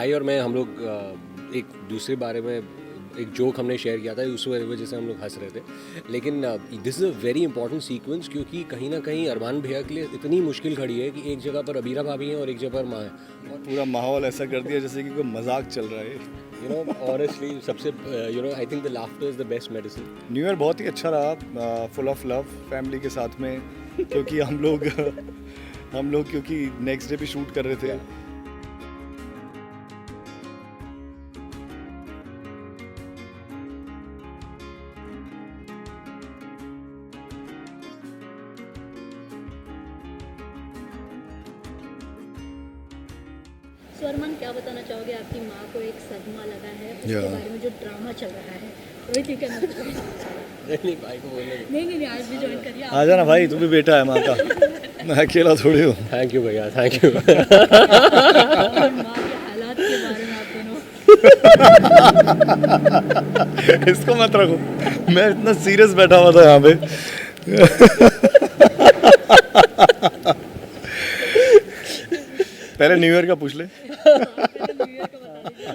भाई और मैं हम लोग एक दूसरे बारे में एक जोक हमने शेयर किया था, उस वजह से हम लोग हंस रहे थे। लेकिन this is a very important sequence, क्योंकि कहीं ना कहीं अरमान भैया के लिए इतनी मुश्किल खड़ी है कि एक जगह पर अबीरा भाभी हैं और एक जगह पर माँ है। और पूरा माहौल ऐसा कर दिया जैसे कि कोई मजाक चल रहा है। ऑनेस्टली सबसे I think the laughter is the best medicine. New year बहुत ही अच्छा रहा, फुल ऑफ लव फैमिली के साथ में, क्योंकि हम लोग क्योंकि नेक्स्ट डे भी शूट कर रहे थे। सो अरमान, क्या बताना चाहोगे? आपकी माँ को एक सदमा लगा है, उसके Yeah. बारे में जो ड्रामा चल रहा है, वही ठीक है ना? नहीं भाई को बोलने नहीं, आज भी ज्वाइन करिए आ जाना भाई, तू भी बेटा है माँ का। मैं अकेला थोड़ी हूँ। थैंक यू भैया, थैंक यू। और माँ के हालात के बारे में आप दोनों। इसको मत रखो, मैं इतना सीरियस बैठा हुआ था यहाँ पे। पहले न्यू ईयर का पूछ ले।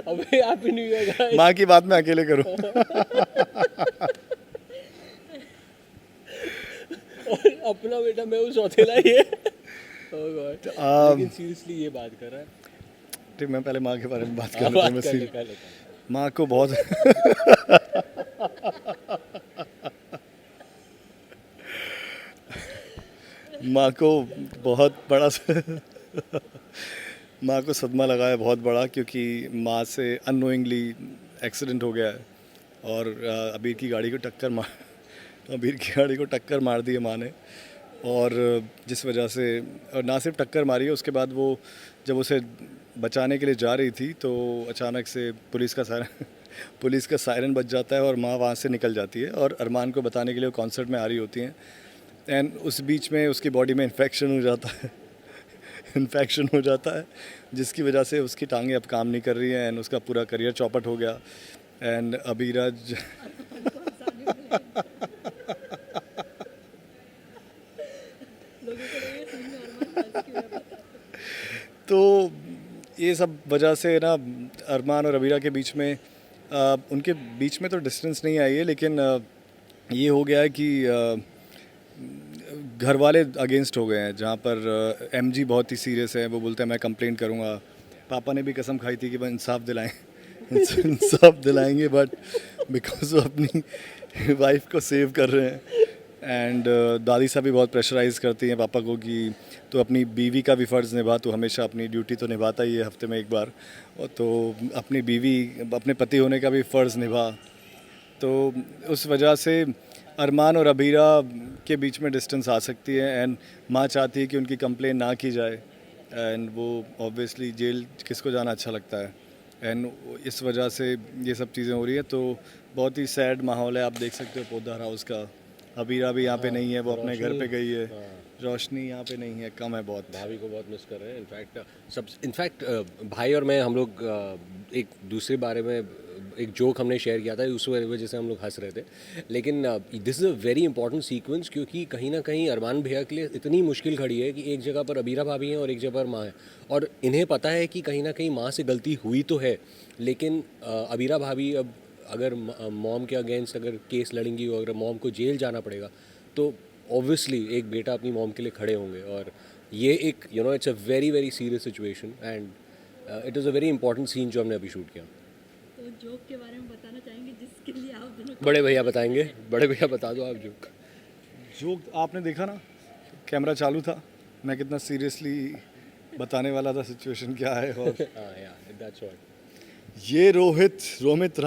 अबे हैप्पी न्यू ईयर गाइस। माँ की बात मैं अकेले करूँ। और अपना बेटा मैं उस सौतेला ही है। Oh God. लेकिन सीरियसली ये बात कर रहा है। ठीक, मैं पहले माँ के बारे में बात कर हाँ, लेता हूँ। बात मैं कर ले, serious- कर ले। माँ को बहुत माँ को बहुत बड़ा माँ को सदमा लगा है बहुत बड़ा, क्योंकि माँ से अननोइंगली एक्सीडेंट हो गया है और अबीर की गाड़ी को टक्कर मार दी है माँ ने। और जिस वजह से, और ना सिर्फ टक्कर मारी है, उसके बाद वो जब उसे बचाने के लिए जा रही थी तो अचानक से पुलिस का सायरन बज जाता है और माँ वहाँ से निकल जाती है और अरमान को बताने के लिए वो कॉन्सर्ट में आ रही होती हैं। एंड उस बीच में उसकी बॉडी में इन्फेक्शन हो जाता है जिसकी वजह से उसकी टांगें अब काम नहीं कर रही हैं एंड उसका पूरा करियर चौपट हो गया। एंड अबीरा तो ये सब वजह से ना अरमान और अबीरा के बीच में उनके बीच में तो डिस्टेंस नहीं आई है, लेकिन ये हो गया है कि घर वाले अगेंस्ट हो गए हैं। जहाँ पर एमजी बहुत ही सीरियस है, वो बोलते हैं मैं कंप्लेंट करूँगा। पापा ने भी कसम खाई थी कि वह इंसाफ दिलाएंगे, बट बिकॉज वो अपनी वाइफ को सेव कर रहे हैं। एंड दादी साहब भी बहुत प्रेशराइज़ करती हैं पापा को कि तो अपनी बीवी का भी फ़र्ज़ निभा, तो हमेशा अपनी ड्यूटी तो निभाता ही है हफ्ते में एक बार, और तो अपने पति होने का भी फ़र्ज़ निभा। तो उस वजह से अरमान और अबीरा के बीच में डिस्टेंस आ सकती है एंड माँ चाहती है कि उनकी कंप्लेन ना की जाए। एंड वो ऑब्वियसली जेल किसको जाना अच्छा लगता है, एंड इस वजह से ये सब चीज़ें हो रही है। तो बहुत ही सैड माहौल है, आप देख सकते हो पोदार हाउस का। अबीरा भी यहाँ पे नहीं है, वो अपने घर पे गई है। रोशनी यहाँ पे नहीं है, कम है बहुत। भाभी को बहुत मिस कर रहे हैं। इनफैक्ट भाई और मैं हम लोग एक दूसरे बारे में एक जोक हमने शेयर किया था, उस वजह से हम लोग हंस रहे थे। लेकिन this is a very important sequence, क्योंकि कहीं ना कहीं अरमान भैया के लिए इतनी मुश्किल खड़ी है कि एक जगह पर अबीरा भाभी हैं और एक जगह पर माँ है। और इन्हें पता है कि कहीं ना कहीं माँ से गलती हुई तो है, लेकिन अबीरा भाभी अब अगर मॉम के अगेंस्ट अगर केस लड़ेंगी और अगर मॉम को जेल जाना पड़ेगा तो ऑब्वियसली एक बेटा अपनी मॉम के लिए खड़े होंगे। और ये एक it's a very very serious situation and it is a very important scene जो हमने अभी शूट किया। तो जोक के बारे में बताना चाहेंगे जिसके लिए आप दोनों। बड़े भैया बताएंगे, बड़े भैया बता दो आप जोक। जो आपने देखा ना, कैमरा चालू था, मैं कितना सीरियसली बताने वाला था सिचुएशन क्या है। और हाँ यार, दैट्स व्हाट। ये रोमित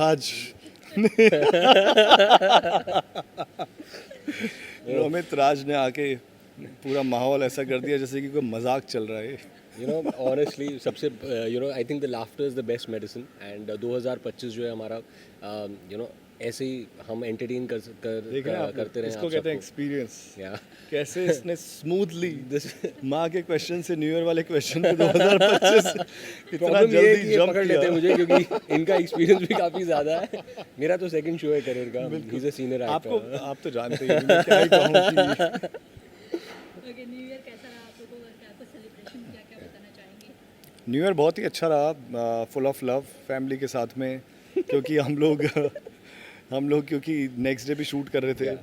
राज ने आके पूरा माहौल ऐसा कर दिया जैसे कि कोई मजाक चल रहा है। ऑनेस्टली सबसे I think the laughter is the best medicine. And 2025 जो है हमारा ऐसे ही हम एंटरटेन करते रहे। इसको कहते हैं एक्सपीरियंस। या कैसे इसने स्मूथली माँ के क्वेश्चन से न्यू ईयर वाले क्वेश्चन पे 2025 इतना प्रॉब्लम ये है कि जल्दी ये जंप पकड़ लेते हैं मुझे, क्योंकि इनका एक्सपीरियंस भी काफ़ी ज़्यादा है। मेरा तो सेकंड शो है करियर का, he is a senior actor. आप तो जानते ही हैं, मैं क्या ही कहूँ कि ओके, न्यू ईयर कैसा रहा आप लोगों का? क्या कुछ सेलिब्रेशन किया, क्या बताना चाहेंगे? न्यू ईयर बहुत ही अच्छा रहा, फुल ऑफ लव फैमिली के साथ में, क्योंकि हम लोग क्योंकि नेक्स्ट डे भी शूट कर रहे थे,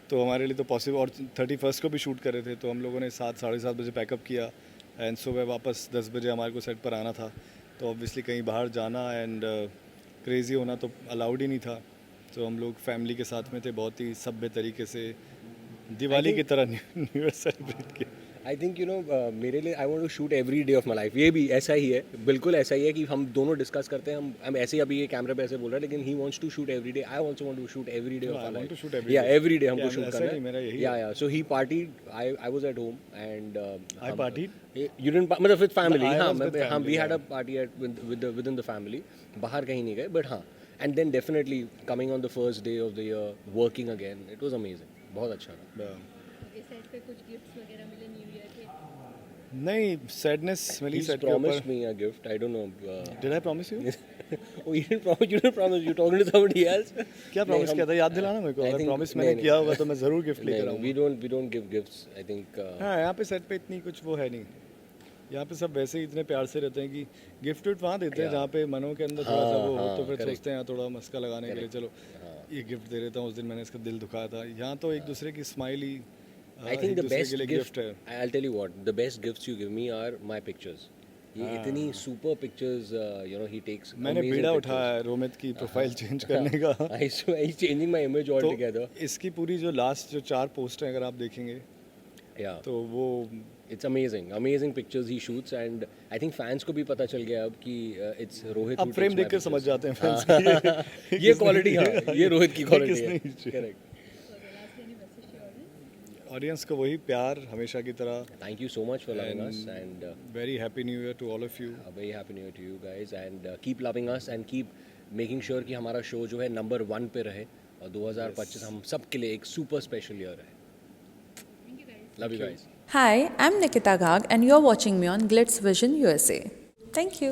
तो हमारे लिए तो पॉसिबल, और 31st को भी शूट कर रहे थे, तो हम लोगों ने 7 साढ़े 7 बजे पैकअप किया एंड सुबह वापस 10 बजे हमारे को सेट पर आना था। तो ऑब्वियसली कहीं बाहर जाना एंड क्रेज़ी होना तो अलाउड ही नहीं था, तो हम लोग फैमिली के साथ में थे, बहुत ही सभ्य तरीके से दिवाली की तरह न्यू ईयर सेलिब्रेट किया। आई थिंक मेरे लिए I want to shoot every day of my life. ये भी ऐसा ही है, बिल्कुल ऐसा ही है कि हम दोनों डिस्कस करते हैं, हम ऐसे ही अभी ये कैमरे पे ऐसे बोल रहे हैं, लेकिन he wants to shoot every day, I also want to shoot every day of my want to shoot life. every yeah day. Every day हमको Yeah, शूट ऐसा करना नहीं, मेरा यही है। Yeah so he partied, I was at home and I partied? You didn't, मतलब with family. I हाँ, was with हम family, we had a yeah. Party at with in the family, बाहर कहीं नहीं गए, बट हाँ, and then definitely coming on the first day of the year working again, it was amazing, बहुत अच्छा रहा। ओके, सेट पे कुछ गिफ्ट्स वगैरह मिले न्यू ईयर के? नहीं, सैडनेस मिली He's सेट के promised ऊपर। me a gift, I don't know. Did I promise you? Oh, you didn't promise, you're talking to somebody else? क्या प्रॉमिस किया था, याद दिलाना मेरे को, I अगर think- प्रॉमिस नहीं, मैंने नहीं। किया होगा तो मैं ज़रूर गिफ्ट लेकर No, आऊँगा। we don't give gifts, I think. हाँ, यहाँ पे सेट पे इतनी कुछ वो है नहीं, यहाँ पे सब वैसे ही इतने प्यार से रहते हैं कि गिफ्ट विफ्ट वहाँ देते हैं जहाँ पे मनों के अंदर थोड़ा सा वो हो, तो फिर सोचते हैं थोड़ा मस्का लगाने के लिए चलो ये गिफ्ट दे देता हूँ, उस दिन मैंने इसका दिल दुखाया था। यहाँ तो एक दूसरे की smile he I think the best के लिए gift, गिफ्ट है। I'll tell you what, the best gifts you give me are my pictures. ये इतनी super pictures, he takes मैंने amazing बीड़ा pictures. उठाया है रोमित की प्रोफाइल चेंज करने का। He's changing my image तो altogether. इसकी पूरी जो लास्ट जो 4 पोस्ट हैं अगर आप देखेंगे Yeah. तो वो It's amazing pictures he shoots, and I think fans को भी पता चल गया अब कि it's Rohit. अब who फ्रेम takes my देखकर समझ pictures. जाते हैं fans ये क्वालिटी, हाँ, ये रोहित की क्वालिटी किसने है। खींची? Correct. Okay, last any message to audience? Audience को वही प्यार हमेशा की तरह। Thank you so much for loving us, and very happy new year to all of you. a very happy new year to you guys, and keep loving us and keep making sure कि हमारा show जो है number 1 पे रहे, और 2025 हम सब के लिए एक super special year है। Thank you guys. Love you guys. Hi, I'm Nikita Gag, and you're watching me on Glitz Vision USA. Thank you.